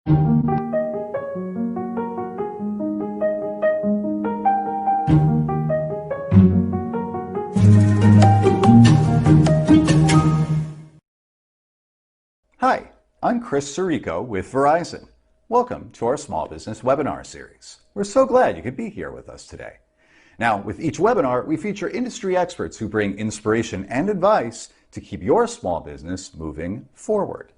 Hi, I'm Chris Sirico with Verizon. Welcome to our Small Business Webinar Series. We're so glad you could be here with us today. Now, with each webinar, we feature industry experts who bring inspiration and advice to keep your small business moving forward.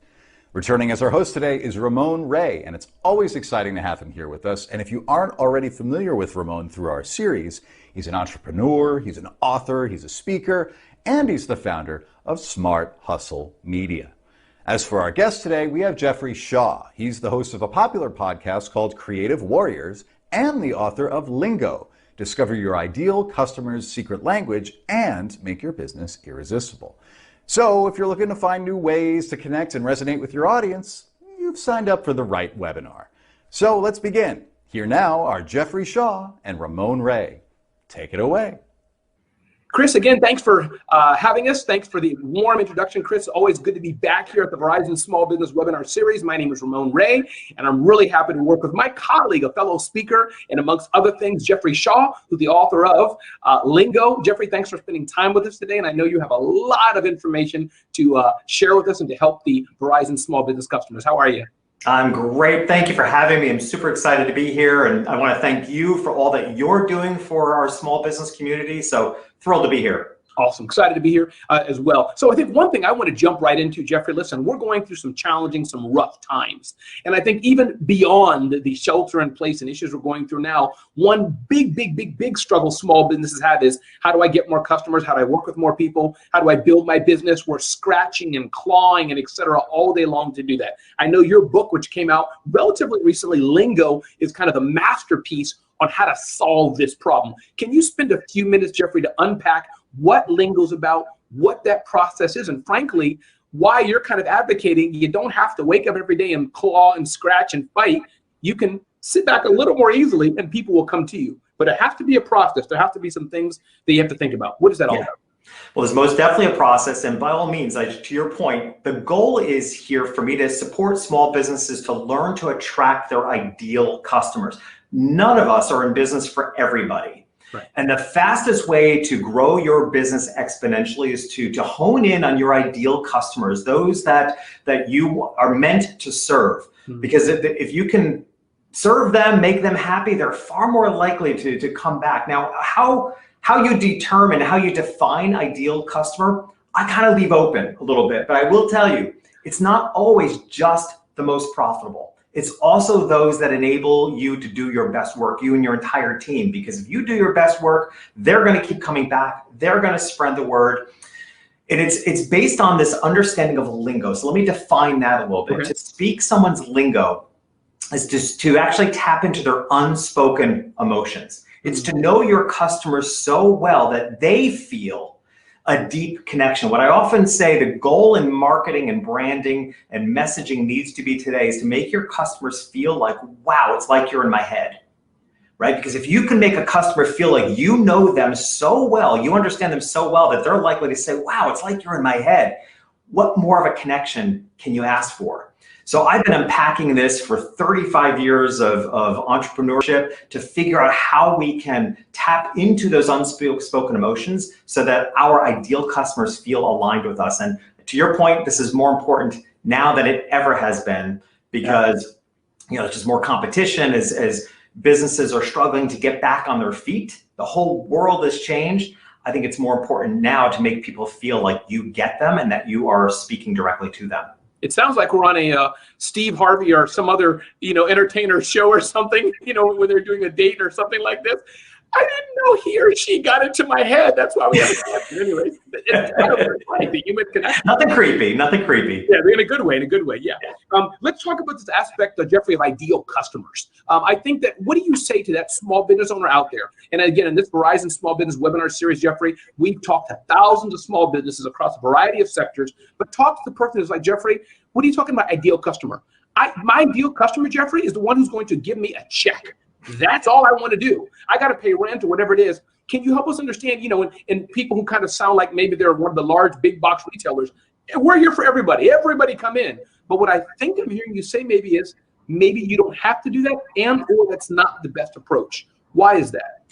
Returning as our host today is Ramon Ray, and it's always exciting to have him here with us. And if you aren't already familiar with Ramon through our series, he's an entrepreneur, he's an author, he's a speaker, and he's the founder of Smart Hustle Media. As for our guest today, we have Jeffrey Shaw. He's the host of a popular podcast called Creative Warriors and the author of LINGO, Discover Your Ideal Customer's Secret Language and Make Your Business Irresistible. So if you're looking to find new ways to connect and resonate with your audience, you've signed up for the right webinar. So let's begin. Here now are Jeffrey Shaw and Ramon Ray. Take it away. Chris, again, thanks for having us. Thanks for the warm introduction, Chris. Always good to be back here at the Verizon Small Business Webinar Series. My name is Ramon Ray, and I'm really happy to work with my colleague, a fellow speaker, and amongst other things, Jeffrey Shaw, who's the author of LINGO. Jeffrey, thanks for spending time with us today, and I know you have a lot of information to share with us and to help the Verizon small business customers. How are you? I'm great. Thank you for having me. I'm super excited to be here, and I want to thank you for all that you're doing for our small business community. So thrilled to be here. Awesome. Excited to be here as well. So I think one thing I want to jump right into, Jeffrey, listen, we're going through some challenging, some rough times. And I think even beyond the shelter in place and issues we're going through now, one big struggle small businesses have is, how do I get more customers? How do I work with more people? How do I build my business? We're scratching and clawing and et cetera all day long to do that. I know your book, which came out relatively recently, LINGO, is kind of the masterpiece on how to solve this problem. Can you spend a few minutes, Jeffrey, to unpack what LINGO's about, what that process is, and frankly, why you're kind of advocating you don't have to wake up every day and claw and scratch and fight. You can sit back a little more easily and people will come to you. But it has to be a process. There have to be some things that you have to think about. What is that all about? Well, there's most definitely a process, and by all means, to your point, the goal is here for me to support small businesses to learn to attract their ideal customers. None of us are in business for everybody. Right. And the fastest way to grow your business exponentially is to hone in on your ideal customers, those that you are meant to serve. Mm-hmm. Because if you can serve them, make them happy, they're far more likely to come back. Now, how you determine, how you define ideal customer, I kind of leave open a little bit, but I will tell you, it's not always just the most profitable. It's also those that enable you to do your best work, you and your entire team, because if you do your best work, they're going to keep coming back. They're going to spread the word. And it's based on this understanding of lingo. So let me define that a little bit. Okay. To speak someone's lingo is just to actually tap into their unspoken emotions. It's to know your customers so well that they feel a deep connection. What I often say, the goal in marketing and branding and messaging needs to be today is to make your customers feel like, wow, it's like you're in my head, right? Because if you can make a customer feel like you know them so well, you understand them so well that they're likely to say, wow, it's like you're in my head. What more of a connection can you ask for? So I've been unpacking this for 35 years of entrepreneurship to figure out how we can tap into those unspoken emotions so that our ideal customers feel aligned with us. And to your point, this is more important now than it ever has been, because it's just more competition as businesses are struggling to get back on their feet. The whole world has changed. I think it's more important now to make people feel like you get them and that you are speaking directly to them. It sounds like we're on a Steve Harvey or some other, entertainer show or something, when they're doing a date or something like this. I didn't know he or she got into my head. That's why we have it. Anyway, it's kind of funny, the human connection. Nothing creepy, nothing creepy. Yeah, in a good way, yeah. Let's talk about this aspect, Jeffrey, of ideal customers. I think that, what do you say to that small business owner out there? And again, in this Verizon Small Business Webinar Series, Jeffrey, we've talked to thousands of small businesses across a variety of sectors, but talk to the person who's like, Jeffrey, what are you talking about ideal customer? My ideal customer, Jeffrey, is the one who's going to give me a check. That's all I want to do. I got to pay rent or whatever it is. Can you help us understand, and people who kind of sound like maybe they're one of the large big box retailers, we're here for everybody. Everybody come in. But what I think I'm hearing you say maybe is, maybe you don't have to do that, and or that's not the best approach. Why is that?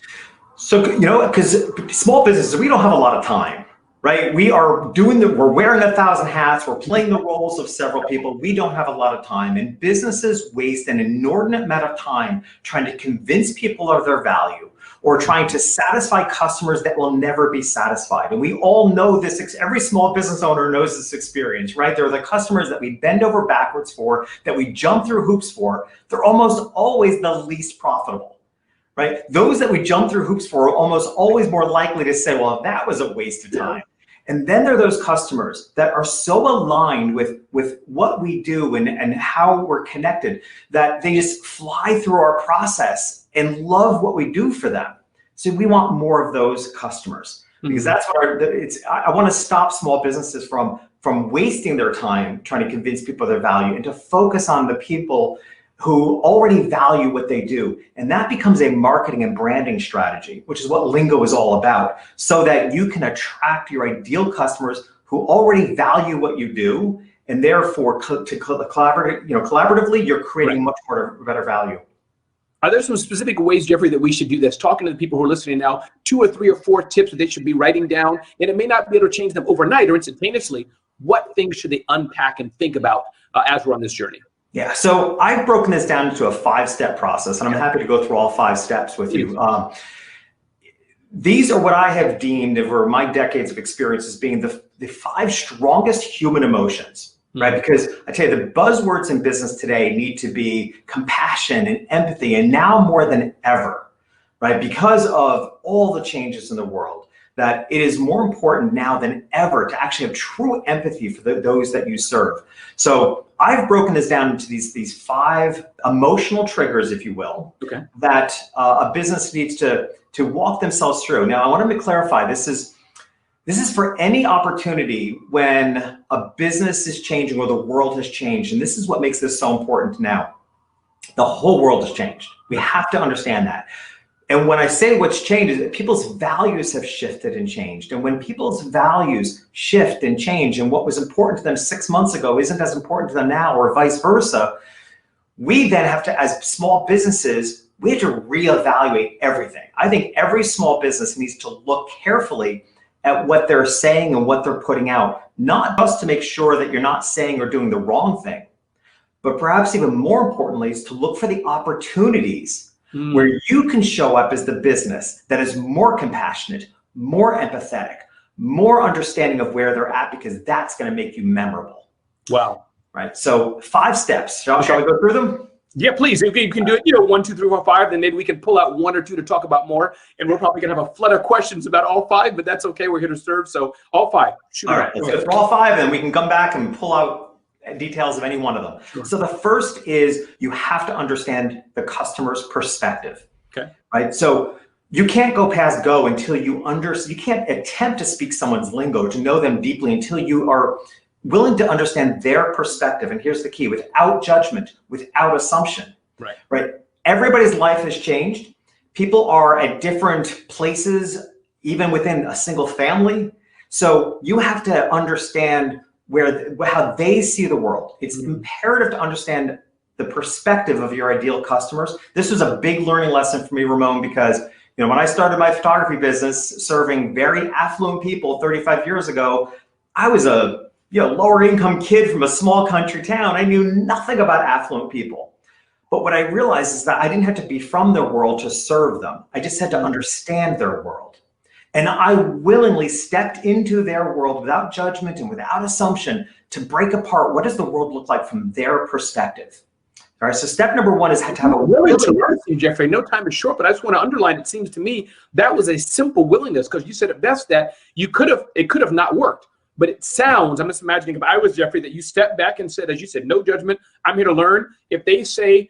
So, because small businesses, we don't have a lot of time, right? We're wearing 1,000 hats, we're playing the roles of several people. We don't have a lot of time, and businesses waste an inordinate amount of time trying to convince people of their value or trying to satisfy customers that will never be satisfied. And we all know this, every small business owner knows this experience, right? They're the customers that we bend over backwards for, that we jump through hoops for. They're almost always the least profitable, right? Those that we jump through hoops for are almost always more likely to say, well, that was a waste of time. And then there are those customers that are so aligned with what we do and how we're connected that they just fly through our process and love what we do for them. So we want more of those customers, because that's what I want to stop small businesses from wasting their time trying to convince people of their value, and to focus on the people who already value what they do. And that becomes a marketing and branding strategy, which is what Lingo is all about, so that you can attract your ideal customers who already value what you do, and therefore collaboratively, you're creating much more better value. Are there some specific ways, Jeffrey, that we should do this? Talking to the people who are listening now, 2 or 3 or 4 tips that they should be writing down, and it may not be able to change them overnight or instantaneously. What things should they unpack and think about as we're on this journey? Yeah, so I've broken this down into a 5-step process, and I'm happy to go through all 5 steps with you. These are what I have deemed over my decades of experience as being the 5 strongest human emotions, right? Because I tell you, the buzzwords in business today need to be compassion and empathy, and now more than ever, right? Because of all the changes in the world, that it is more important now than ever to actually have true empathy for those that you serve. So I've broken this down into these 5 emotional triggers, if you will, that a business needs to walk themselves through. Now, I want to clarify, this is for any opportunity when a business is changing or the world has changed. And this is what makes this so important now. The whole world has changed. We have to understand that. And when I say what's changed, is that people's values have shifted and changed. And when people's values shift and change, and what was important to them 6 months ago isn't as important to them now, or vice versa, we then have to, as small businesses, we have to reevaluate everything. I think every small business needs to look carefully at what they're saying and what they're putting out, not just to make sure that you're not saying or doing the wrong thing, but perhaps even more importantly is to look for the opportunities where you can show up as the business that is more compassionate, more empathetic, more understanding of where they're at, because that's going to make you memorable. Wow. Right. So 5 steps. Shall we go through them? Yeah, please. If you can do it, 1, 2, 3, 4, 5, then maybe we can pull out 1 or 2 to talk about more. And we're probably going to have a flood of questions about all 5, but that's okay. We're here to serve. So all 5. Shoot all right. Let's go through all 5, and we can come back and pull out details of any one of them. Sure. So the first is you have to understand the customer's perspective. Okay. Right. So you can't go past go until you can't attempt to speak someone's lingo, to know them deeply, until you are willing to understand their perspective. And here's the key: without judgment, without assumption. Right. Right. Everybody's life has changed. People are at different places, even within a single family. So you have to understand how they see the world. It's imperative to understand the perspective of your ideal customers. This was a big learning lesson for me, Ramon, because when I started my photography business, serving very affluent people 35 years ago, I was a lower income kid from a small country town. I knew nothing about affluent people. But what I realized is that I didn't have to be from their world to serve them. I just had to understand their world. And I willingly stepped into their world without judgment and without assumption to break apart what does the world look like from their perspective. All right, so step number 1 is to have a willingness. Jeffrey, no time is short, but I just want to underline, it seems to me that was a simple willingness, because you said it best that it could have not worked. But it sounds, I'm just imagining if I was Jeffrey, that you stepped back and said, as you said, no judgment, I'm here to learn. If they say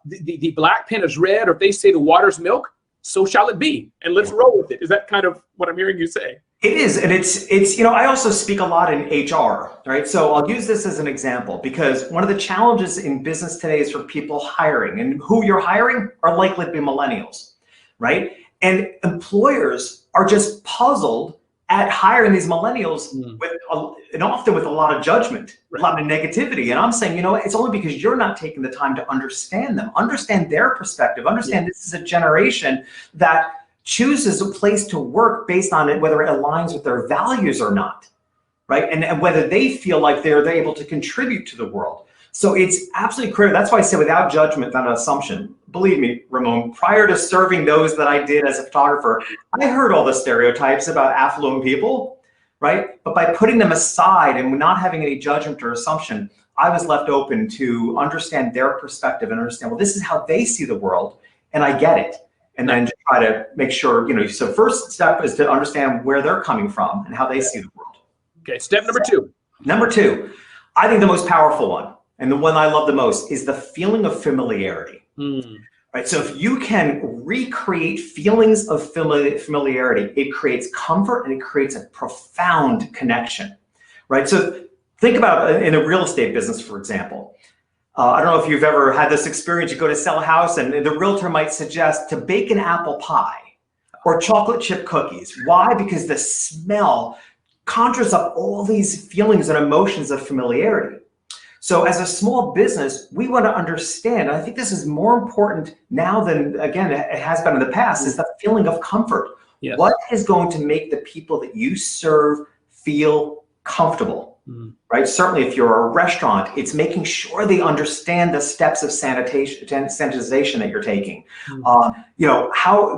the black pen is red, or if they say the water's milk, so shall it be, and let's roll with it. Is that kind of what I'm hearing you say? It is, and it's I also speak a lot in HR, right? So I'll use this as an example, because one of the challenges in business today is for people hiring, and who you're hiring are likely to be millennials, right? And employers are just puzzled at hiring these millennials and often with a lot of judgment, a lot of negativity. And I'm saying, you know what, it's only because you're not taking the time to understand them, understand their perspective, understand this is a generation that chooses a place to work based on it, whether it aligns with their values or not, right? And whether they feel like they're able to contribute to the world. So it's absolutely critical. That's why I say without judgment, not an assumption. Believe me, Ramon, prior to serving those that I did as a photographer, I heard all the stereotypes about affluent people, right? But by putting them aside and not having any judgment or assumption, I was left open to understand their perspective and understand, well, this is how they see the world, and I get it. And then just try to make sure, you know, so first step is to understand where they're coming from and how they see the world. Okay, step number two. Number two, I think the most powerful one, and the one I love the most, is the feeling of familiarity. Right. So if you can recreate feelings of familiarity, it creates comfort and it creates a profound connection. Right. So think about in a real estate business, for example. I don't know if you've ever had this experience. You go to sell a house and the realtor might suggest to bake an apple pie or chocolate chip cookies. Why? Because the smell conjures up all these feelings and emotions of familiarity. So as a small business, we want to understand, and I think this is more important now than, again, it has been in the past, is the feeling of comfort. Yes. What is going to make the people that you serve feel comfortable, right? Certainly if you're a restaurant, it's making sure they understand the steps of sanitization that you're taking. You know,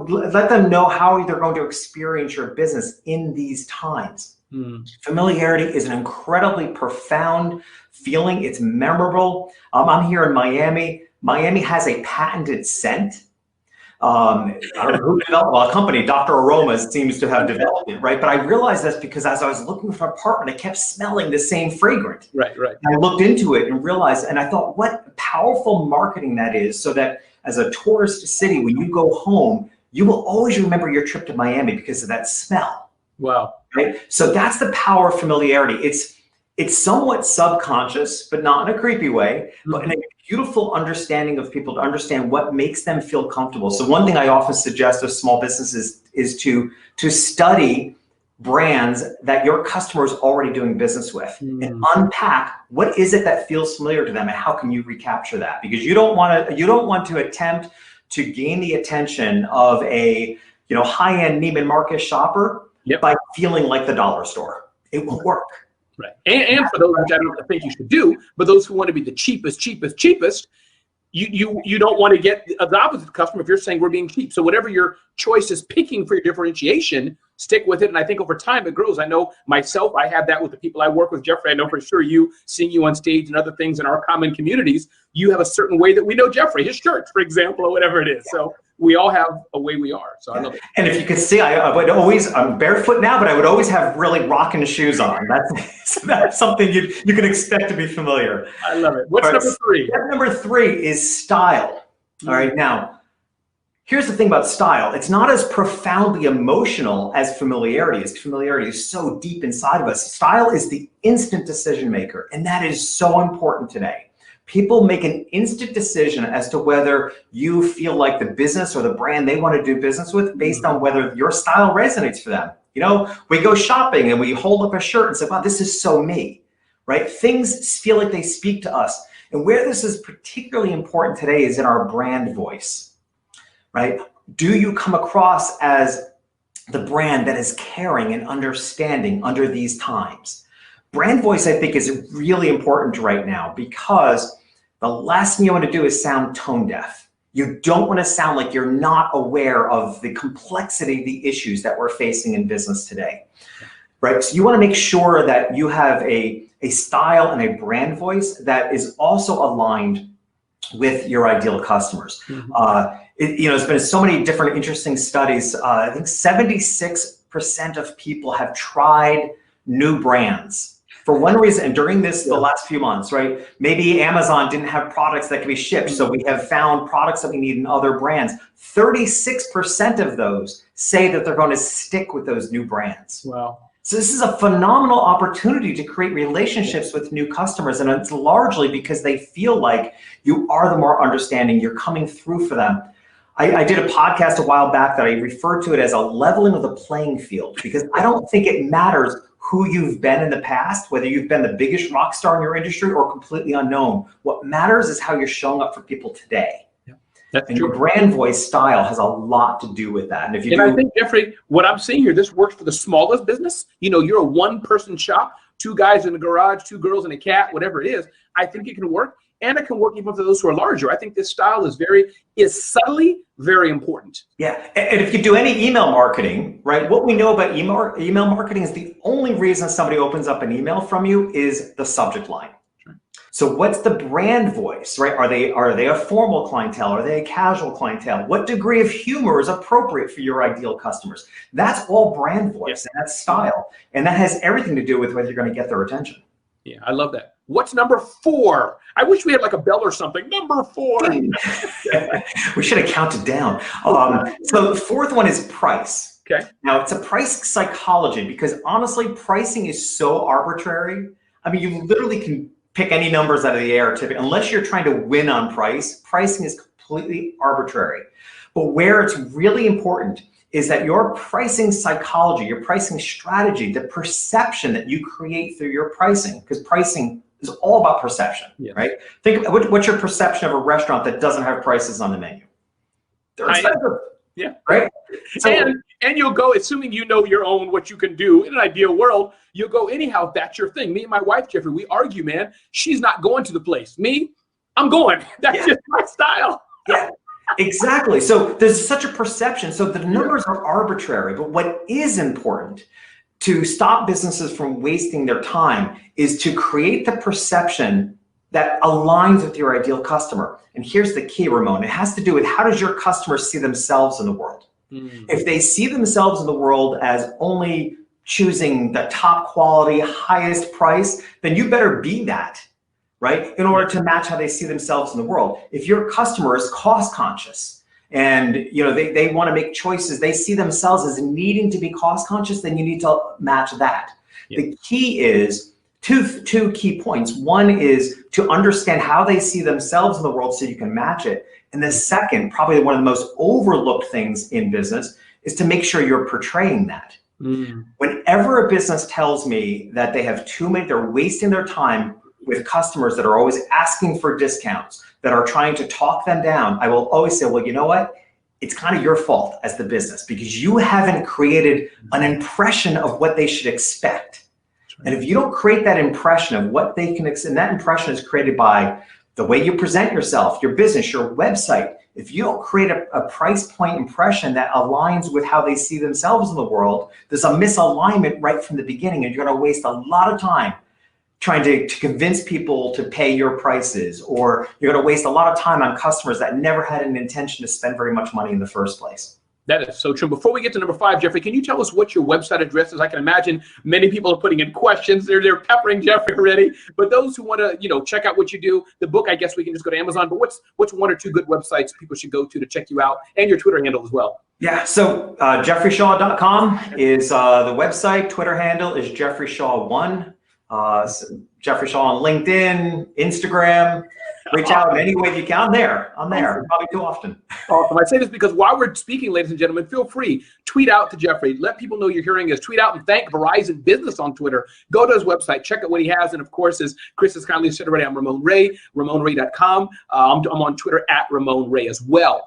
let them know how they're going to experience your business in these times. Familiarity is an incredibly profound feeling. It's memorable. I'm here in Miami. Miami has a patented scent. I don't know who developed, well, a company, Dr. Aromas, seems to have developed it, right? But I realized that's because as I was looking for an apartment, I kept smelling the same fragrance. Right. And I looked into it and realized, and I thought, what powerful marketing that is, so that as a tourist city, when you go home, you will always remember your trip to Miami because of that smell. Wow. Right? So that's the power of familiarity. It's somewhat subconscious, but not in a creepy way, but in a beautiful understanding of people to understand what makes them feel comfortable. So one thing I often suggest of small businesses is to study brands that your customer is already doing business with and unpack what is it that feels familiar to them and how can you recapture that? Because you don't want to attempt to gain the attention of a high-end Neiman Marcus shopper by feeling like the dollar store. It won't work. Right. And for those, which I don't think you should do, but those who want to be the cheapest, you don't want to get the opposite customer if you're saying we're being cheap. So whatever your choice is picking for your differentiation, stick with it. And I think over time it grows. I know myself, I have that with the people I work with. Jeffrey, I know for sure seeing you on stage and other things in our common communities, you have a certain way that we know Jeffrey, his shirts, for example, or whatever it is. So we all have a way we are. So I love it. And if you could see, I'm barefoot now, but I would always have really rocking shoes on. That's something you can expect to be familiar. I love it. What's number three? Number three is style. All right, now, here's the thing about style. It's not as profoundly emotional as familiarity is. Familiarity is so deep inside of us. Style is the instant decision maker, and that is so important today. People make an instant decision as to whether you feel like the business or the brand they want to do business with based on whether your style resonates for them. You know, we go shopping and we hold up a shirt and say, wow, this is so me, right? Things feel like they speak to us. And where this is particularly important today is in our brand voice, right? Do you come across as the brand that is caring and understanding under these times? Brand voice, I think, is really important right now because the last thing you want to do is sound tone deaf. You don't want to sound like you're not aware of the complexity of the issues that we're facing in business today, right? So you want to make sure that you have a style and a brand voice that is also aligned with your ideal customers. There's been so many different interesting studies. I think 76% of people have tried new brands for one reason, and during the last few months, right? Maybe Amazon didn't have products that could be shipped, so we have found products that we need in other brands. 36% of those say that they're going to stick with those new brands. Wow. So this is a phenomenal opportunity to create relationships with new customers, and it's largely because they feel like you are the more understanding, you're coming through for them. I did a podcast a while back that I referred to it as a leveling of the playing field, because I don't think it matters who you've been in the past, whether you've been the biggest rock star in your industry or completely unknown. What matters is how you're showing up for people today. Yeah, that's and true. Your brand voice style has a lot to do with that. And if you I think, Jeffrey, what I'm seeing here, this works for the smallest business. You know, you're a one-person shop, 2 guys in the garage, 2 girls and a cat, whatever it is. I think it can work. And it can work even for those who are larger. I think this style is subtly very important. Yeah, and if you do any email marketing, right, what we know about email marketing is the only reason somebody opens up an email from you is the subject line. Sure. So what's the brand voice, right? Are they a formal clientele? Are they a casual clientele? What degree of humor is appropriate for your ideal customers? That's all brand voice, and that's style. And that has everything to do with whether you're going to get their attention. Yeah, I love that. What's number 4? I wish we had like a bell or something. Number 4. We should have counted down. So the 4th one is price. Okay. Now it's a price psychology, because honestly, pricing is so arbitrary. I mean, you literally can pick any numbers out of the air typically, unless you're trying to win on price. Pricing is completely arbitrary. But where it's really important is that your pricing psychology, your pricing strategy, the perception that you create through your pricing, because pricing is all about perception, right? Think, what's your perception of a restaurant that doesn't have prices on the menu? They're expensive. Yeah. Right? So, and you'll go, assuming you know your own, what you can do in an ideal world, you'll go anyhow, if that's your thing. Me and my wife, Jeffrey, we argue, man. She's not going to the place. Me, I'm going. That's just my style. Yeah. Exactly. So there's such a perception. So the numbers are arbitrary, but what is important to stop businesses from wasting their time is to create the perception that aligns with your ideal customer. And here's the key, Ramon. It has to do with, how does your customer see themselves in the world? If they see themselves in the world as only choosing the top quality, highest price, then you better be that, right? In order to match how they see themselves in the world. If your customer is cost conscious and they want to make choices, they see themselves as needing to be cost conscious, then you need to match that. The key is two key points. One is to understand how they see themselves in the world so you can match it. And the second, probably one of the most overlooked things in business, is to make sure you're portraying that. Whenever a business tells me that they have they're wasting their time with customers that are always asking for discounts, that are trying to talk them down, I will always say, well, you know what? It's kind of your fault as the business, because you haven't created an impression of what they should expect. And if you don't create that impression of what they can expect, and that impression is created by the way you present yourself, your business, your website. If you don't create a price point impression that aligns with how they see themselves in the world, there's a misalignment right from the beginning, and you're going to waste a lot of time trying to convince people to pay your prices, or you're going to waste a lot of time on customers that never had an intention to spend very much money in the first place. That is so true. Before we get to number 5, Jeffrey, can you tell us what your website address is? I can imagine many people are putting in questions. They're peppering Jeffrey already. But those who want to, check out what you do, the book, I guess we can just go to Amazon. But what's 1 or 2 good websites people should go to check you out, and your Twitter handle as well? Yeah. So jeffreyshaw.com is the website. Twitter handle is jeffreyshaw1. Jeffrey Shaw on LinkedIn, Instagram. Reach out in any way you can. I'm there. Probably too often. Awesome. I say this because while we're speaking, ladies and gentlemen, feel free, tweet out to Jeffrey. Let people know you're hearing us. Tweet out and thank Verizon Business on Twitter. Go to his website, check out what he has. And of course, as Chris has kindly said already, I'm Ramon Ray, RamonRay.com. I'm on Twitter at Ramon Ray as well.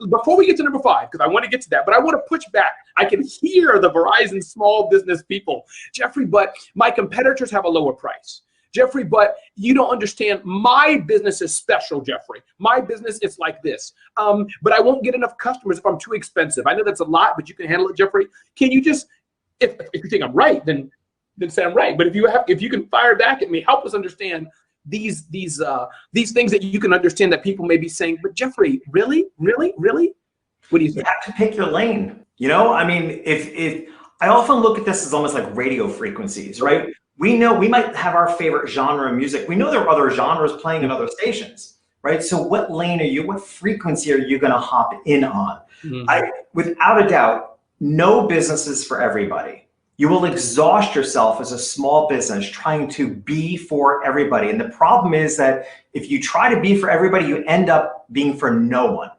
Before we get to number 5, because I want to get to that, but I want to push back. I can hear the Verizon small business people. Jeffrey, but my competitors have a lower price. Jeffrey, but you don't understand. My business is special, Jeffrey. My business is like this. But I won't get enough customers if I'm too expensive. I know that's a lot, but you can handle it, Jeffrey. Can you just, if you think I'm right, then say I'm right. But if you can fire back at me, help us understand these things that you can understand that people may be saying, but Jeffrey, really? What do you think? You have to pick your lane. I mean, if I often look at this as almost like radio frequencies, right? We know we might have our favorite genre of music. We know there are other genres playing in other stations, right? So what lane what frequency are you going to hop in on? Without a doubt, no business is for everybody. You will exhaust yourself as a small business trying to be for everybody. And the problem is that if you try to be for everybody, you end up being for no one.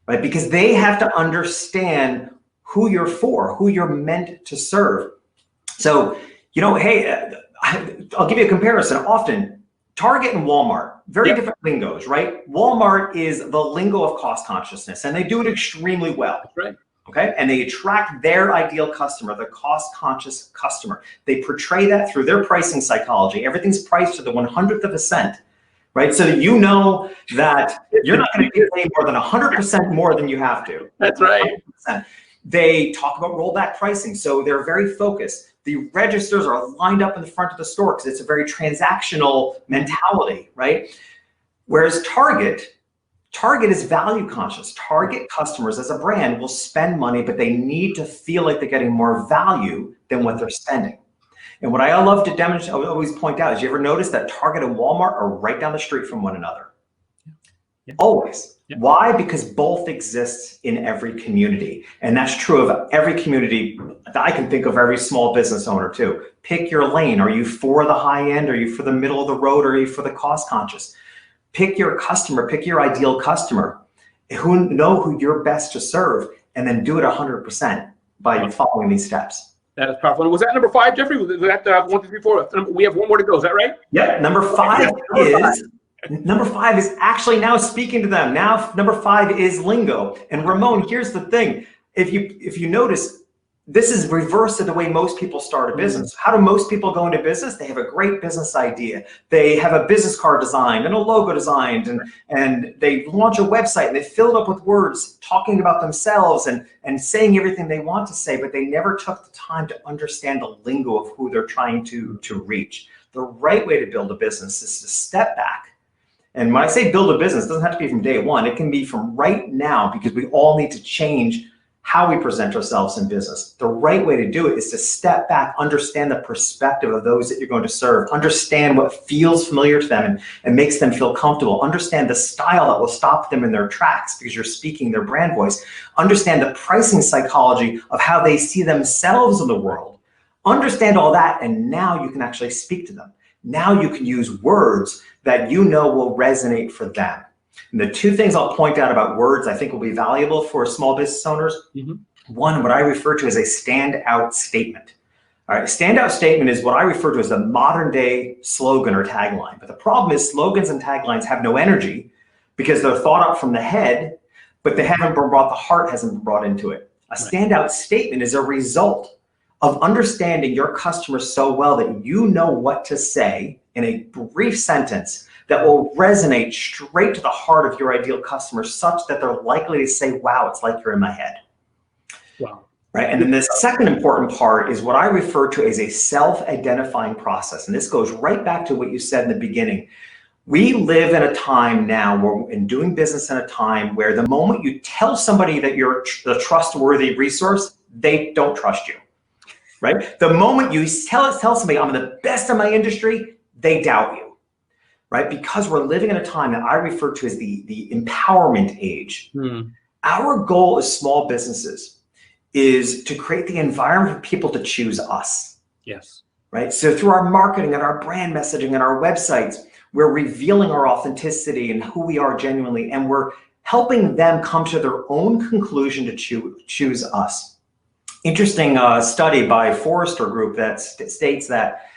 right? Because they have to understand who you're for, who you're meant to serve. So, hey, I'll give you a comparison. Often, Target and Walmart, very different lingos, right? Walmart is the lingo of cost consciousness, and they do it extremely well. That's right. Okay, and they attract their ideal customer, the cost-conscious customer. They portray that through their pricing psychology. Everything's priced to the 100th of a cent, right? So that you know that you're not going to pay more than 100% more than you have to. That's right. 100%. They talk about rollback pricing, so they're very focused. The registers are lined up in the front of the store because it's a very transactional mentality, right? Whereas Target is value conscious. Target customers as a brand will spend money, but they need to feel like they're getting more value than what they're spending. And what I love to demonstrate, I always point out, is you ever notice that Target and Walmart are right down the street from one another? Yeah. Always. Yeah. Why? Because both exist in every community. And that's true of every community that I can think of, every small business owner too. Pick your lane. Are you for the high end? Are you for the middle of the road? Or are you for the cost conscious? Pick your customer, pick your ideal customer, who you're best to serve, and then do it 100% by following these steps. That is powerful. And was that number 5, Jeffrey? Was that 1, 2, 3, 4? We have one more to go. Is that right? Yeah. Number 5 is actually now speaking to them. Now, number 5 is lingo. And Ramon, here's the thing. If you notice, this is reverse of the way most people start a business. How do most people go into business? They have a great business idea. They have a business card designed and a logo designed, and they launch a website and they fill it up with words talking about themselves and saying everything they want to say, but they never took the time to understand the lingo of who they're trying to reach. The right way to build a business is to step back. And when I say build a business, it doesn't have to be from day one. It can be from right now, because we all need to change how we present ourselves in business. The right way to do it is to step back, understand the perspective of those that you're going to serve, understand what feels familiar to them and makes them feel comfortable, understand the style that will stop them in their tracks because you're speaking their brand voice, understand the pricing psychology of how they see themselves in the world, understand all that, and now you can actually speak to them. Now you can use words that you know will resonate for them. And the 2 things I'll point out about words I think will be valuable for small business owners. One, what I refer to as a standout statement. All right, standout statement is what I refer to as the modern day slogan or tagline. But the problem is slogans and taglines have no energy because they're thought up from the head, but they haven't been brought, the heart hasn't been brought into it. A standout statement is a result of understanding your customer so well that you know what to say in a brief sentence that will resonate straight to the heart of your ideal customer, such that they're likely to say, wow, it's like you're in my head. Wow. Right. And then the second important part is what I refer to as a self-identifying process. And this goes right back to what you said in the beginning. We live in a time now in doing business in a time where the moment you tell somebody that you're the trustworthy resource, they don't trust you. Right. The moment you tell somebody I'm the best in my industry, they doubt you. Right? Because we're living in a time that I refer to as the empowerment age. Our goal as small businesses is to create the environment for people to choose us. Yes. Right? So through our marketing and our brand messaging and our websites, we're revealing our authenticity and who we are genuinely, and we're helping them come to their own conclusion to choose us. Interesting study by Forrester Group that states that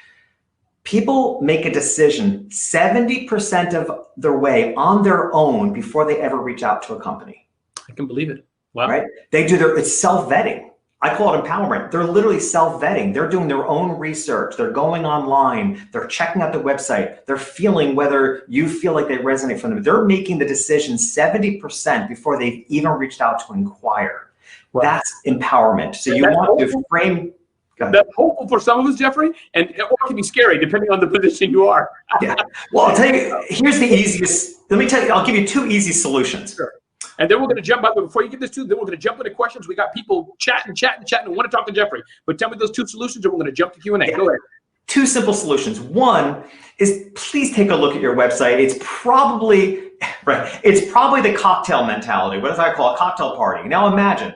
people make a decision 70% of their way on their own before they ever reach out to a company. I can believe it. Wow. Right? They do it's self-vetting. I call it empowerment. They're literally self-vetting. They're doing their own research. They're going online. They're checking out the website. They're feeling whether you feel like they resonate from them. They're making the decision 70% before they've even reached out to inquire. Wow. That's empowerment. So you want to frame. That's hopeful for some of us, Jeffrey, and or it can be scary depending on the position you are. Yeah. Well, I'll tell you, here's the easiest. Let me tell you, I'll give you 2 easy solutions. Sure. And then we're going to jump up, before you get this then we're going to jump into questions. We got people chatting and want to talk to Jeffrey. But tell me those 2 solutions and we're going to jump to Q&A. Yeah. Go ahead. 2 simple solutions. One is please take a look at your website. It's probably the cocktail mentality. What does I call a cocktail party? Now imagine,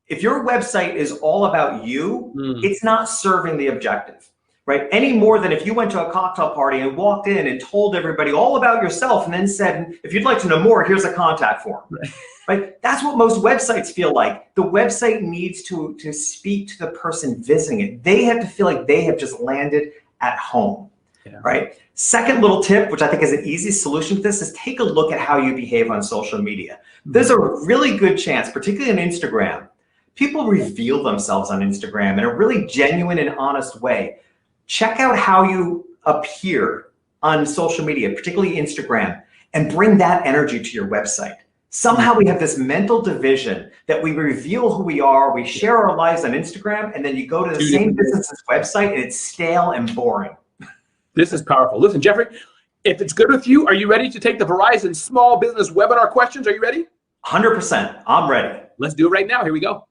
if your website is all about you, it's not serving the objective. right? Any more than if you went to a cocktail party and walked in and told everybody all about yourself and then said, if you'd like to know more, here's a contact form. Right? That's what most websites feel like. The website needs to speak to the person visiting it. They have to feel like they have just landed at home, right? Second little tip, which I think is an easy solution to this, is take a look at how you behave on social media. There's a really good chance, particularly on Instagram, people reveal themselves on Instagram in a really genuine and honest way. Check out how you appear on social media, particularly Instagram, and bring that energy to your website. Somehow we have this mental division that we reveal who we are, we share our lives on Instagram, and then you go to the same business's website and it's stale and boring. This is powerful. Listen, Jeffrey, if it's good with you, are you ready to take the Verizon Small Business Webinar questions? Are you ready? 100%. I'm ready. Let's do it right now. Here we go.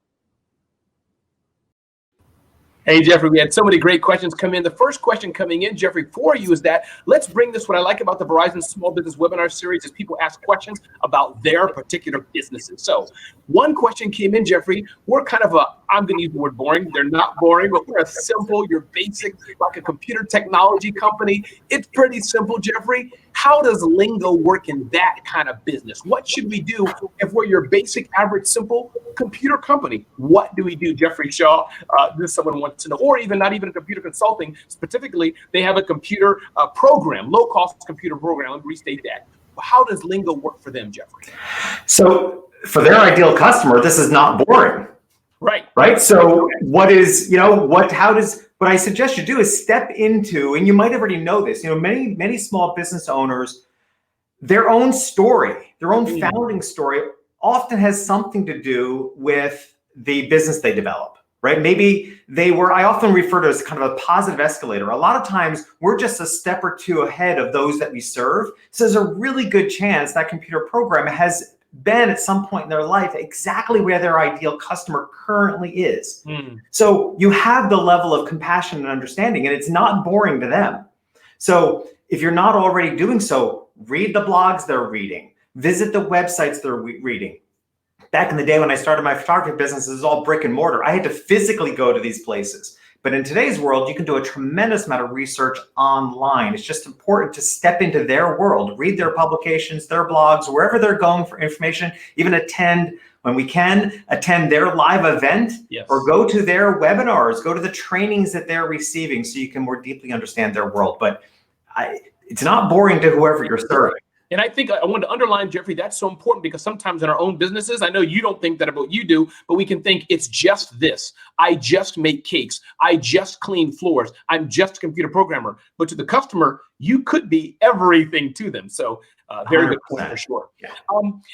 Hey, Jeffrey, we had so many great questions come in. The first question coming in, Jeffrey, for you is that let's bring this. What I like about the Verizon Small Business Webinar Series is people ask questions about their particular businesses. So one question came in, Jeffrey. We're kind of I'm going to use the word boring. They're not boring, but we're a simple, your basic, like a computer technology company. It's pretty simple, Jeffrey. How does Lingo work in that kind of business? What should we do if we're your basic, average, simple computer company? What do we do, Jeffrey Shaw? This someone wants to know, or even not even a computer consulting. Specifically, they have a computer program, low-cost computer program. Let me restate that. How does Lingo work for them, Jeffrey? So for their ideal customer, this is not boring. Right. So what I suggest you do is step into, and you might already know this, many small business owners, their own story, their own founding story often has something to do with the business they develop, right? Maybe I often refer to it as kind of a positive escalator. A lot of times we're just a step or two ahead of those that we serve. So there's a really good chance that computer program has been at some point in their life exactly where their ideal customer currently is. So you have the level of compassion and understanding, and it's not boring to them. So if you're not already doing so, read the blogs they're reading, visit the websites they're reading. Back in the day when I started my photography business, it was all brick and mortar. I had to physically go to these places. But in today's world, you can do a tremendous amount of research online. It's just important to step into their world, read their publications, their blogs, wherever they're going for information, even attend their live event, or go to their webinars, go to the trainings that they're receiving so you can more deeply understand their world. But it's not boring to whoever you're serving. And I think I want to underline, Jeffrey, that's so important because sometimes in our own businesses, I know you don't think that about you do, but we can think it's just this. I just make cakes. I just clean floors. I'm just a computer programmer. But to the customer, you could be everything to them. So very good point for sure. Yeah.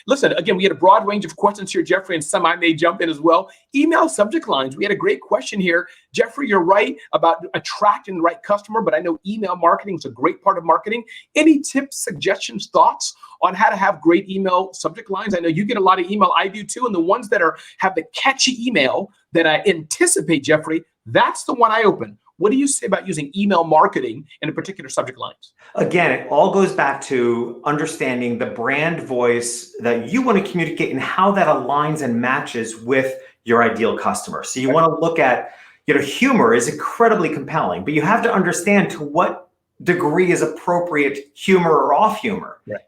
Listen, again, we had a broad range of questions here, Jeffrey, and some I may jump in as well. Email subject lines. We had a great question here. Jeffrey, you're right about attracting the right customer, but I know email marketing is a great part of marketing. Any tips, suggestions, thoughts on how to have great email subject lines? I know you get a lot of email. I do too. And the ones that have the catchy email that I anticipate, Jeffrey, that's the one I open. What do you say about using email marketing in a particular subject lines? Again, it all goes back to understanding the brand voice that you want to communicate and how that aligns and matches with your ideal customer. So you want to look at, humor is incredibly compelling, but you have to understand to what degree is appropriate humor or off humor. Right.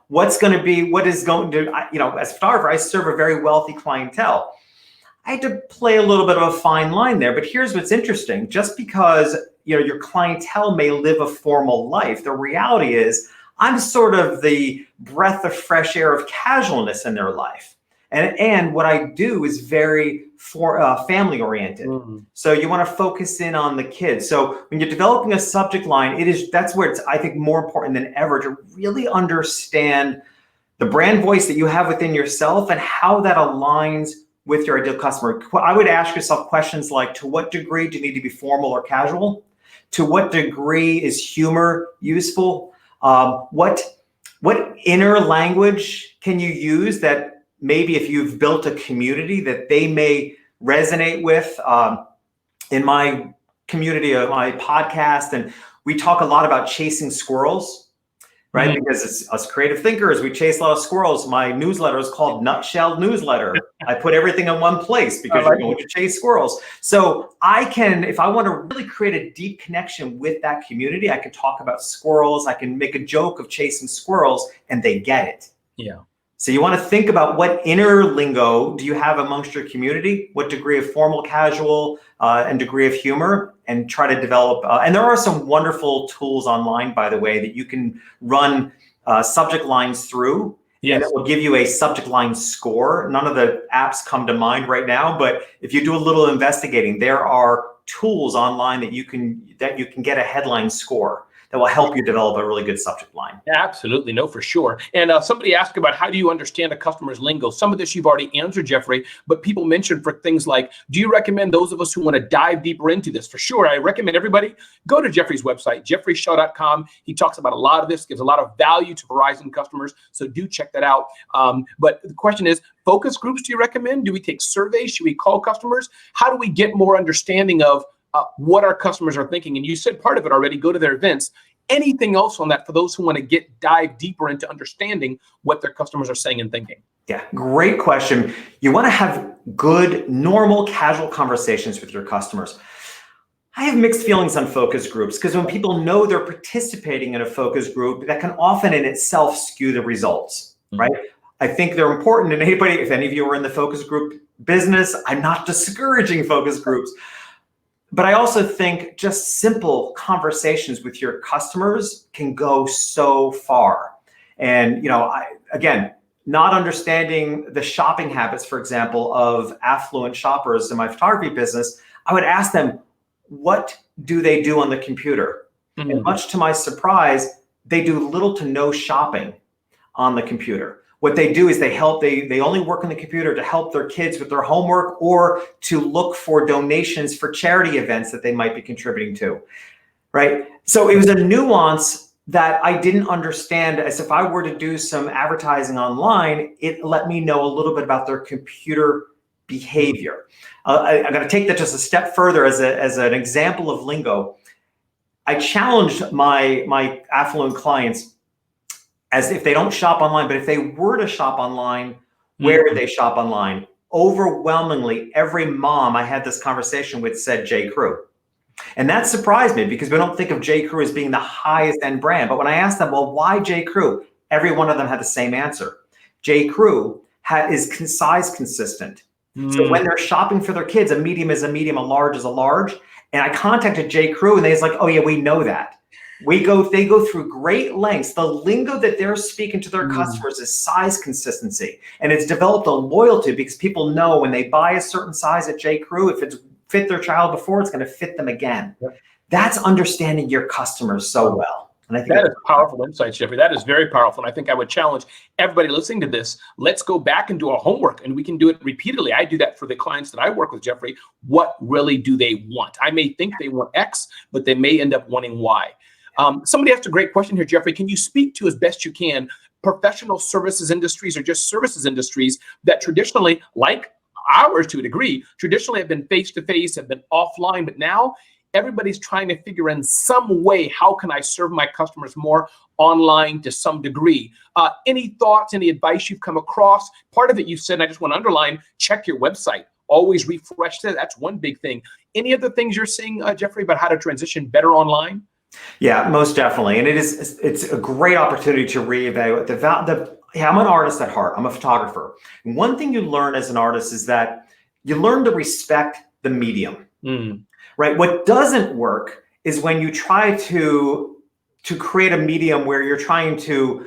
What is going to, as a photographer, I serve a very wealthy clientele. I had to play a little bit of a fine line there, but here's what's interesting. Just because your clientele may live a formal life, the reality is I'm sort of the breath of fresh air of casualness in their life. And what I do is very family oriented. So you want to focus in on the kids. So when you're developing a subject line, that's where it's, I think, more important than ever to really understand the brand voice that you have within yourself and how that aligns with your ideal customer. I would ask yourself questions like, to what degree do you need to be formal or casual? To what degree is humor useful? What inner language can you use that maybe if you've built a community that they may resonate with? In my community, my podcast, and we talk a lot about chasing squirrels. right? Because it's us creative thinkers, we chase a lot of squirrels. My newsletter is called Nutshell Newsletter. I put everything in one place because you're going to chase squirrels. So I can, if I want to really create a deep connection with that community, I can talk about squirrels. I can make a joke of chasing squirrels and they get it. Yeah. So you want to think about what inner lingo do you have amongst your community, what degree of formal, casual, and degree of humor, and try to develop. And there are some wonderful tools online, by the way, that you can run subject lines through. Yes. And it will give you a subject line score. None of the apps come to mind right now, but if you do a little investigating, there are tools online that you can get a headline score that will help you develop a really good subject line. Absolutely, no, for sure. And somebody asked about how do you understand a customer's lingo? Some of this you've already answered, Jeffrey, but people mentioned for things like, do you recommend those of us who want to dive deeper into this? For sure, I recommend everybody go to Jeffrey's website, jeffreyshaw.com. He talks about a lot of this, gives a lot of value to Verizon customers, so do check that out. But the question is, focus groups do you recommend? Do we take surveys? Should we call customers? How do we get more understanding of what our customers are thinking? And you said part of it already, go to their events. Anything else on that for those who want to dive deeper into understanding what their customers are saying and thinking? Yeah, great question. You want to have good, normal, casual conversations with your customers. I have mixed feelings on focus groups because when people know they're participating in a focus group, that can often in itself skew the results, right? I think they're important, and if any of you are in the focus group business, I'm not discouraging focus groups. But I also think just simple conversations with your customers can go so far. And, again, not understanding the shopping habits, for example, of affluent shoppers in my photography business, I would ask them, what do they do on the computer? Mm-hmm. And much to my surprise, they do little to no shopping on the computer. What they do is they only work on the computer to help their kids with their homework or to look for donations for charity events that they might be contributing to, right? So it was a nuance that I didn't understand, as if I were to do some advertising online, it let me know a little bit about their computer behavior. I'm going to take that just a step further as an example of lingo. I challenged my affluent clients as if they don't shop online, but if they were to shop online, where would they shop online? Overwhelmingly, every mom I had this conversation with said J.Crew. And that surprised me because we don't think of J.Crew as being the highest end brand. But when I asked them, well, why J.Crew? Every one of them had the same answer. J.Crew is size consistent. So when they're shopping for their kids, a medium is a medium, a large is a large. And I contacted J.Crew and they was like, oh yeah, we know that. They go through great lengths. The lingo that they're speaking to their customers is size consistency. And it's developed a loyalty because people know when they buy a certain size at J.Crew, if it's fit their child before, it's going to fit them again. Yep. That's understanding your customers so well. And I think that is powerful insight, Jeffrey. That is very powerful. And I think I would challenge everybody listening to this. Let's go back and do our homework, and we can do it repeatedly. I do that for the clients that I work with, Jeffrey. What really do they want? I may think they want X, but they may end up wanting Y. Somebody asked a great question here, Jeffrey. Can you speak to, as best you can, professional services industries or just services industries that traditionally, like ours to a degree, traditionally have been face-to-face, have been offline, but now everybody's trying to figure in some way, how can I serve my customers more online to some degree? Any thoughts, any advice you've come across? Part of it you said, and I just want to underline, check your website. Always refresh that. That's one big thing. Any other things you're seeing, Jeffrey, about how to transition better online? Yeah, most definitely. And it's a great opportunity to reevaluate I'm an artist at heart. I'm a photographer. And one thing you learn as an artist is that you learn to respect the medium, right? What doesn't work is when you try to create a medium where you're trying to,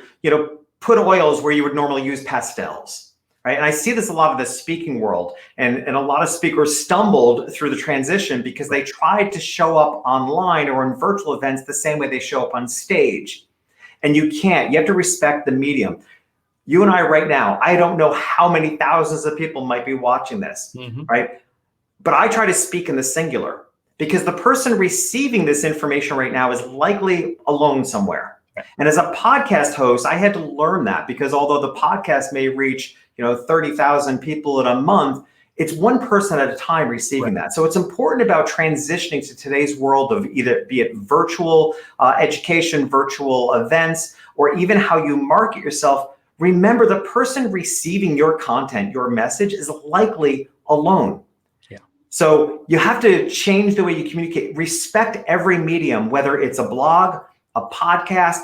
put oils where you would normally use pastels. Right. And I see this a lot of the speaking world, and a lot of speakers stumbled through the transition because they tried to show up online or in virtual events the same way they show up on stage. And you can't. You have to respect the medium. You and I right now, I don't know how many thousands of people might be watching this, right? But I try to speak in the singular because the person receiving this information right now is likely alone somewhere. And as a podcast host, I had to learn that because although the podcast may reach 30,000 people in a month, it's one person at a time receiving that. So it's important about transitioning to today's world of either be it virtual education, virtual events, or even how you market yourself. Remember, the person receiving your content, your message, is likely alone. So you have to change the way you communicate. Respect every medium, whether it's a blog, a podcast,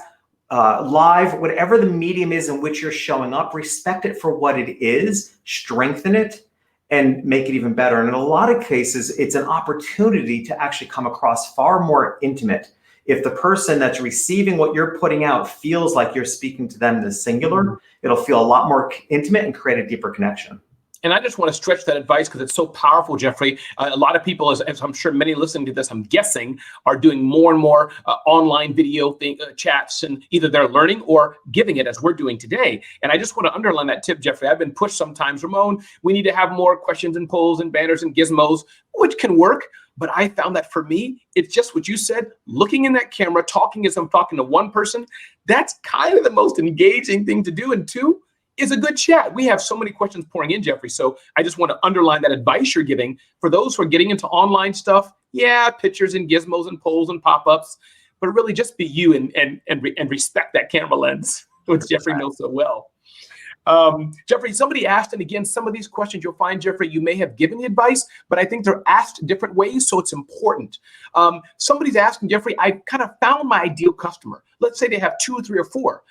live, whatever the medium is in which you're showing up. Respect it for what it is, strengthen it, and make it even better. And in a lot of cases, it's an opportunity to actually come across far more intimate. If the person that's receiving what you're putting out feels like you're speaking to them in the singular, it'll feel a lot more intimate and create a deeper connection. And I just want to stretch that advice because it's so powerful, Jeffrey. A lot of people, as I'm sure many listening to this, I'm guessing, are doing more and more online video chats, and either they're learning or giving it as we're doing today. And I just want to underline that tip, Jeffrey. I've been pushed sometimes, Ramon, we need to have more questions and polls and banners and gizmos, which can work. But I found that for me, it's just what you said, looking in that camera, talking as I'm talking to one person, that's kind of the most engaging thing to do. And two, is a good chat. We have so many questions pouring in, Jeffrey. So I just want to underline that advice you're giving for those who are getting into online stuff. Yeah, pictures and gizmos and polls and pop-ups, but really just be you and respect that camera lens, which Jeffrey knows so well. Jeffrey, somebody asked, and again, some of these questions you'll find, Jeffrey, you may have given the advice, but I think they're asked different ways, so it's important. Somebody's asking, Jeffrey, I kind of found my ideal customer. Let's say they have 2 or 3 or 4.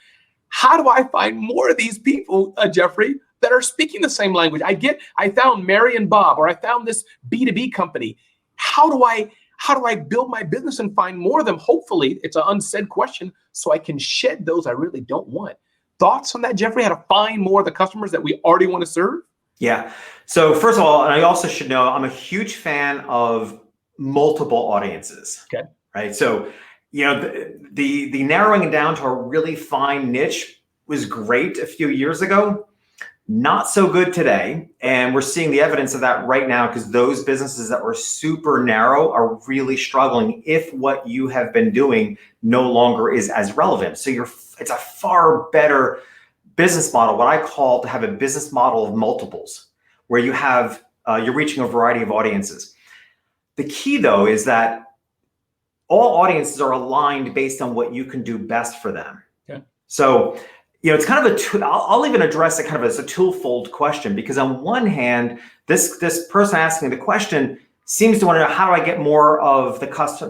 How do I find more of these people, Jeffrey, that are speaking the same language? I found Mary and Bob, or I found this B2B company. How do I build my business and find more of them? Hopefully, it's an unsaid question, so I can shed those I really don't want. Thoughts on that, Jeffrey? How to find more of the customers that we already want to serve? Yeah. So first of all, and I also should know, I'm a huge fan of multiple audiences. Okay. Right. So, you know, the narrowing it down to a really fine niche was great a few years ago. Not so good today. And we're seeing the evidence of that right now, because those businesses that were super narrow are really struggling if what you have been doing no longer is as relevant. So it's a far better business model, what I call to have a business model of multiples, where you have, you're reaching a variety of audiences. The key though is that all audiences are aligned based on what you can do best for them. Okay. So, you know, it's kind of I'll even address it kind of as a twofold question, because on one hand, this person asking the question seems to want to know, how do I get more of the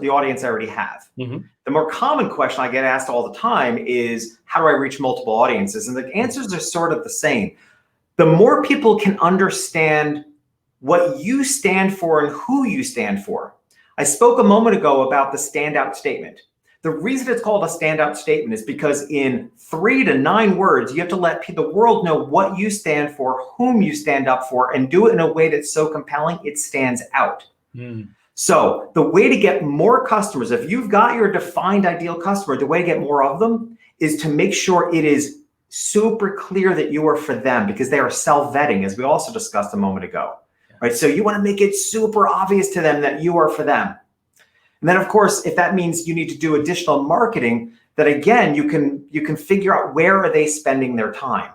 audience I already have? Mm-hmm. The more common question I get asked all the time is, how do I reach multiple audiences? And the answers are sort of the same. The more people can understand what you stand for and who you stand for. I spoke a moment ago about the standout statement. The reason it's called a standout statement is because in 3 to 9 words, you have to let the world know what you stand for, whom you stand up for, and do it in a way that's so compelling it stands out. So the way to get more customers, if you've got your defined ideal customer, the way to get more of them is to make sure it is super clear that you are for them, because they are self-vetting, as we also discussed a moment ago. Right? So you want to make it super obvious to them that you are for them. And then, of course, if that means you need to do additional marketing, that again, you can figure out where are they spending their time.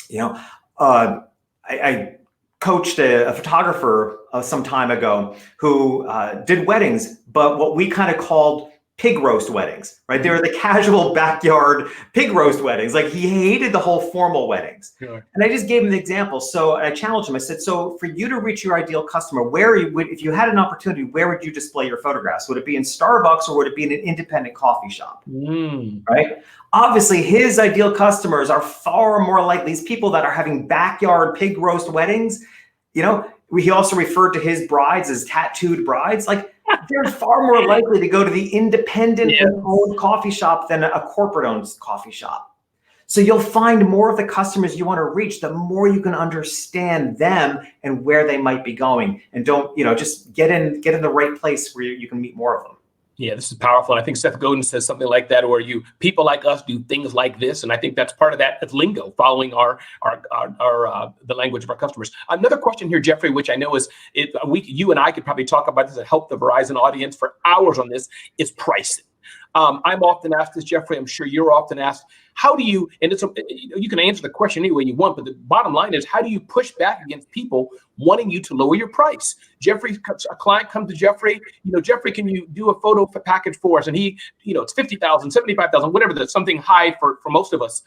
You know, I coached a photographer some time ago who did weddings, but what we kind of called pig roast weddings, right? They were the casual backyard pig roast weddings. Like, he hated the whole formal weddings. Sure. And I just gave him the example. So I challenged him. I said, so for you to reach your ideal customer, if you had an opportunity, where would you display your photographs? Would it be in Starbucks, or would it be in an independent coffee shop? Right? Obviously, his ideal customers are far more like these people that are having backyard pig roast weddings. You know, he also referred to his brides as tattooed brides. Like, they're far more likely to go to the independent-owned coffee shop than a corporate-owned coffee shop. So you'll find more of the customers you want to reach, the more you can understand them and where they might be going. And don't, just get in the right place where you can meet more of them. Yeah, this is powerful. And I think Seth Godin says something like that, where people like us do things like this. And I think that's part of that lingo, following the language of our customers. Another question here, Jeffrey, which I know you and I could probably talk about this and help the Verizon audience for hours on this, is pricing. I'm often asked this, Jeffrey. I'm sure you're often asked, how do you, and you can answer the question any way you want, but the bottom line is, how do you push back against people wanting you to lower your price? Jeffrey, a client comes to Jeffrey, Jeffrey, can you do a photo package for us? And he, it's 50,000, 75,000, whatever, that's something high for most of us.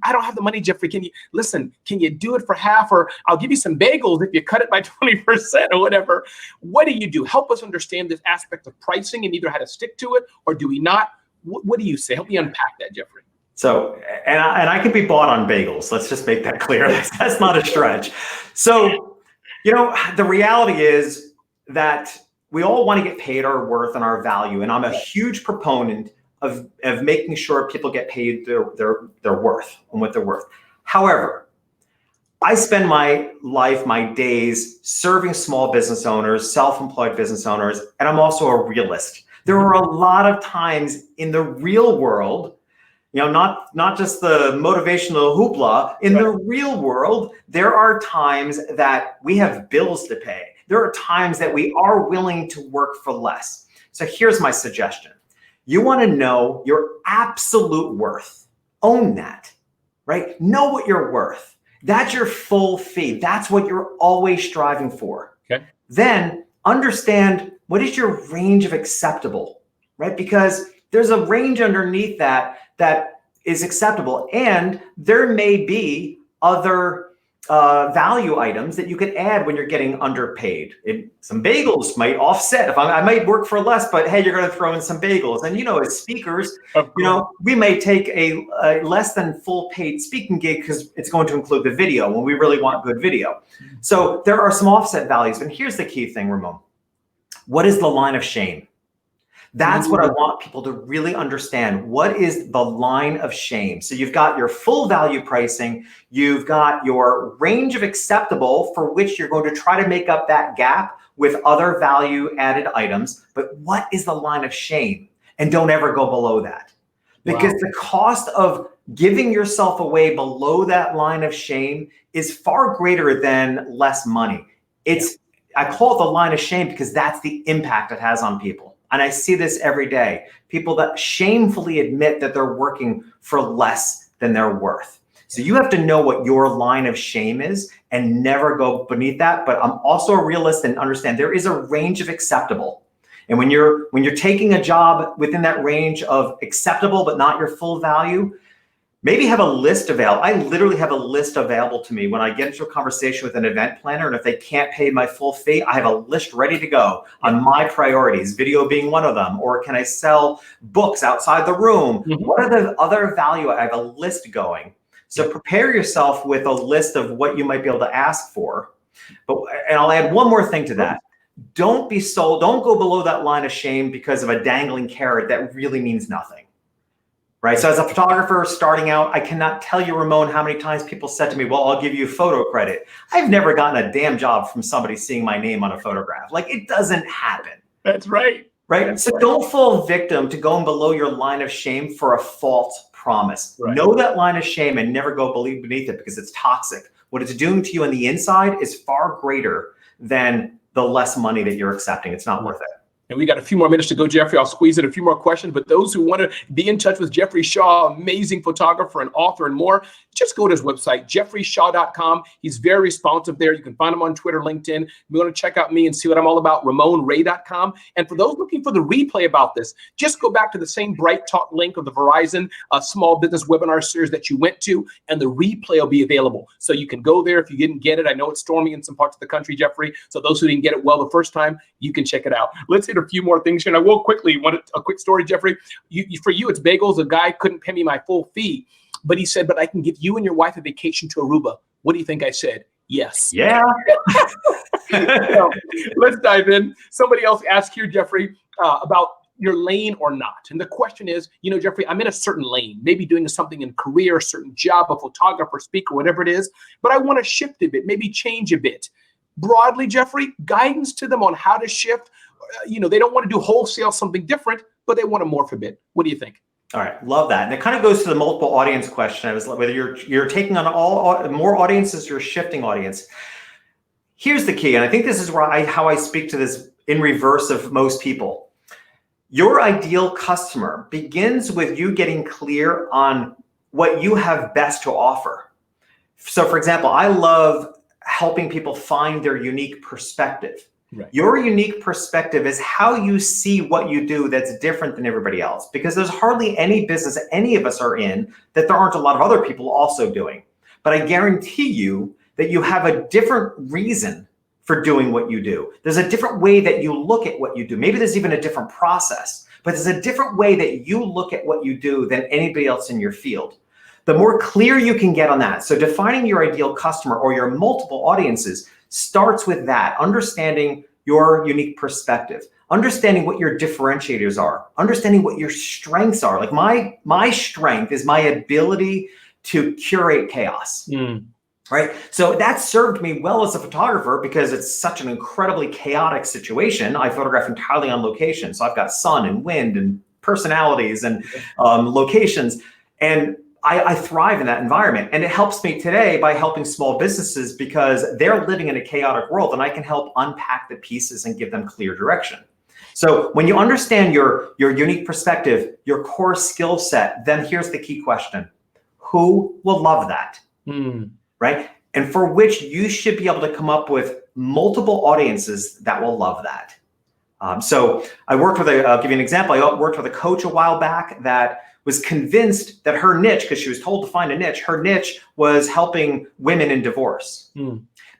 I don't have the money, Jeffrey. Can you do it for half, or I'll give you some bagels if you cut it by 20% or whatever. What do you do? Help us understand this aspect of pricing and either how to stick to it or do we not? What do you say? Help me unpack that, Jeffrey. So, and I can be bought on bagels. Let's just make that clear. That's not a stretch. So, the reality is that we all want to get paid our worth and our value. And I'm a huge proponent of making sure people get paid their worth and what they're worth. However, I spend my life, my days serving small business owners, self-employed business owners, and I'm also a realist. There are a lot of times in the real world, not just the motivational hoopla, in the real world, there are times that we have bills to pay. There are times that we are willing to work for less. So here's my suggestion. You want to know your absolute worth. Own that, right? Know what you're worth. That's your full fee. That's what you're always striving for. Okay. Then understand what is your range of acceptable, right? Because there's a range underneath that is acceptable. And there may be other value items that you could add when you're getting underpaid. Some bagels might offset. If I might work for less, but hey, you're going to throw in some bagels. And as speakers, we may take a less than full paid speaking gig because it's going to include the video when we really want good video. So there are some offset values. And here's the key thing, Ramon. What is the line of shame? That's what I want people to really understand. What is the line of shame? So you've got your full value pricing, you've got your range of acceptable for which you're going to try to make up that gap with other value added items. But what is the line of shame? And don't ever go below that. Because the cost of giving yourself away below that line of shame is far greater than less money. I call it the line of shame because that's the impact it has on people. And I see this every day. People that shamefully admit that they're working for less than they're worth. So you have to know what your line of shame is and never go beneath that. But I'm also a realist and understand there is a range of acceptable. And when you're taking a job within that range of acceptable but not your full value, maybe have a list available. I literally have a list available to me when I get into a conversation with an event planner, and if they can't pay my full fee, I have a list ready to go on my priorities, video being one of them, or can I sell books outside the room? What are the other value? I have a list going. So prepare yourself with a list of what you might be able to ask for. And I'll add one more thing to that. Don't go below that line of shame because of a dangling carrot that really means nothing. Right. So as a photographer starting out, I cannot tell you, Ramon, how many times people said to me, well, I'll give you photo credit. I've never gotten a damn job from somebody seeing my name on a photograph. Like, it doesn't happen. That's right. Right. That's so don't fall victim to going below your line of shame for a false promise. Right. Know that line of shame and never go beneath it because it's toxic. What it's doing to you on the inside is far greater than the less money that you're accepting. It's not worth it. And we got a few more minutes to go, Jeffrey. I'll squeeze in a few more questions. But those who want to be in touch with Jeffrey Shaw, amazing photographer and author and more, just go to his website, jeffreyshaw.com. He's very responsive there. You can find him on Twitter, LinkedIn. If you want to check out me and see what I'm all about, ramonray.com. And for those looking for the replay about this, just go back to the same Bright Talk link of the Verizon small business webinar series that you went to, and the replay will be available. So you can go there if you didn't get it. I know it's stormy in some parts of the country, Jeffrey. So those who didn't get it well the first time, you can check it out. Let's hit a few more things here. And I will quickly want a quick story, Jeffrey. For you, it's bagels. A guy couldn't pay me my full fee, but he said, but I can give you and your wife a vacation to Aruba. What do you think I said? Yes. Yeah. So, let's dive in. Somebody else asked here, Jeffrey, about your lane or not. And the question is, Jeffrey, I'm in a certain lane, maybe doing something in career, a certain job, a photographer, speaker, whatever it is, but I want to shift a bit, maybe change a bit. Broadly, Jeffrey, guidance to them on how to shift. They don't want to do wholesale something different, but they want to morph a bit. What do you think? All right, love that. And it kind of goes to the multiple audience question. I was whether you're taking on more audiences, you're shifting audience. Here's the key, and I think this is how I speak to this in reverse of most people. Your ideal customer begins with you getting clear on what you have best to offer. So for example, I love helping people find their unique perspective. Right. Your unique perspective is how you see what you do that's different than everybody else, because there's hardly any business that any of us are in that there aren't a lot of other people also doing. But I guarantee you that you have a different reason for doing what you do. There's a different way that you look at what you do. Maybe there's even a different process, but there's a different way that you look at what you do than anybody else in your field. The more clear you can get on that, so defining your ideal customer or your multiple audiences starts with that, understanding your unique perspective, understanding what your differentiators are, understanding what your strengths are. Like my strength is my ability to curate chaos. Right? So that served me well as a photographer because it's such an incredibly chaotic situation. I photograph entirely on location. So I've got sun and wind and personalities and locations. And I thrive in that environment. And it helps me today by helping small businesses because they're living in a chaotic world and I can help unpack the pieces and give them clear direction. So when you understand your unique perspective, your core skill set, then here's the key question. Who will love that? Right? And for which you should be able to come up with multiple audiences that will love that. So I worked with I'll give you an example. I worked with a coach a while back that was convinced that her niche, because she was told to find a niche, her niche was helping women in divorce.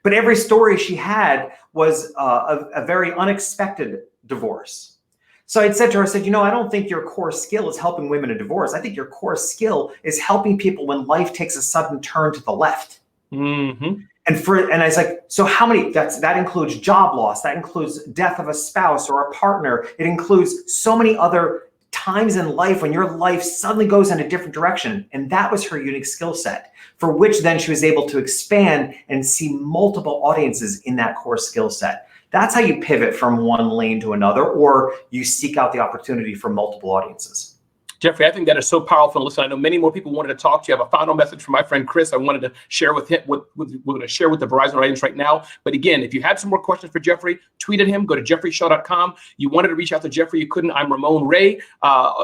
But every story she had was a very unexpected divorce. So I'd said to her, I said, you know, I don't think your core skill is helping women in divorce. I think your core skill is helping people when life takes a sudden turn to the left. And I was like, so how many, that includes job loss, that includes death of a spouse or a partner. It includes so many other times in life when your life suddenly goes in a different direction. And that was her unique skill set, for which then she was able to expand and see multiple audiences in that core skill set. That's how you pivot from one lane to another, or you seek out the opportunity for multiple audiences. Jeffrey, I think that is so powerful. Listen, I know many more people wanted to talk to you. I have a final message from my friend Chris I wanted to share with him, we're going to share with the Verizon audience right now. But again, if you had some more questions for Jeffrey, tweet at him, go to jeffreyshaw.com. You wanted to reach out to Jeffrey, you couldn't. I'm Ramon Ray.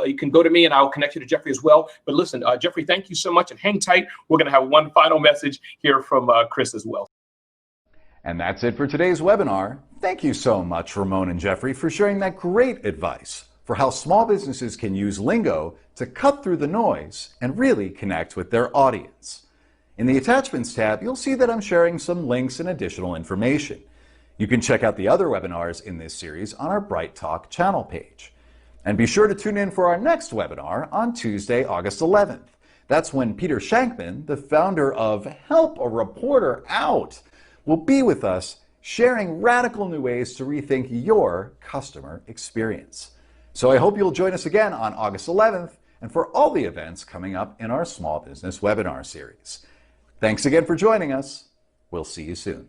You can go to me and I'll connect you to Jeffrey as well. But listen, Jeffrey, thank you so much and hang tight. We're going to have one final message here from Chris as well. And that's it for today's webinar. Thank you so much, Ramon and Jeffrey, for sharing that great advice for how small businesses can use Lingo to cut through the noise and really connect with their audience. In the Attachments tab, you'll see that I'm sharing some links and additional information. You can check out the other webinars in this series on our Bright Talk channel page. And be sure to tune in for our next webinar on Tuesday, August 11th. That's when Peter Shankman, the founder of Help a Reporter Out, will be with us sharing radical new ways to rethink your customer experience. So I hope you'll join us again on August 11th and for all the events coming up in our Small Business Webinar series. Thanks again for joining us. We'll see you soon.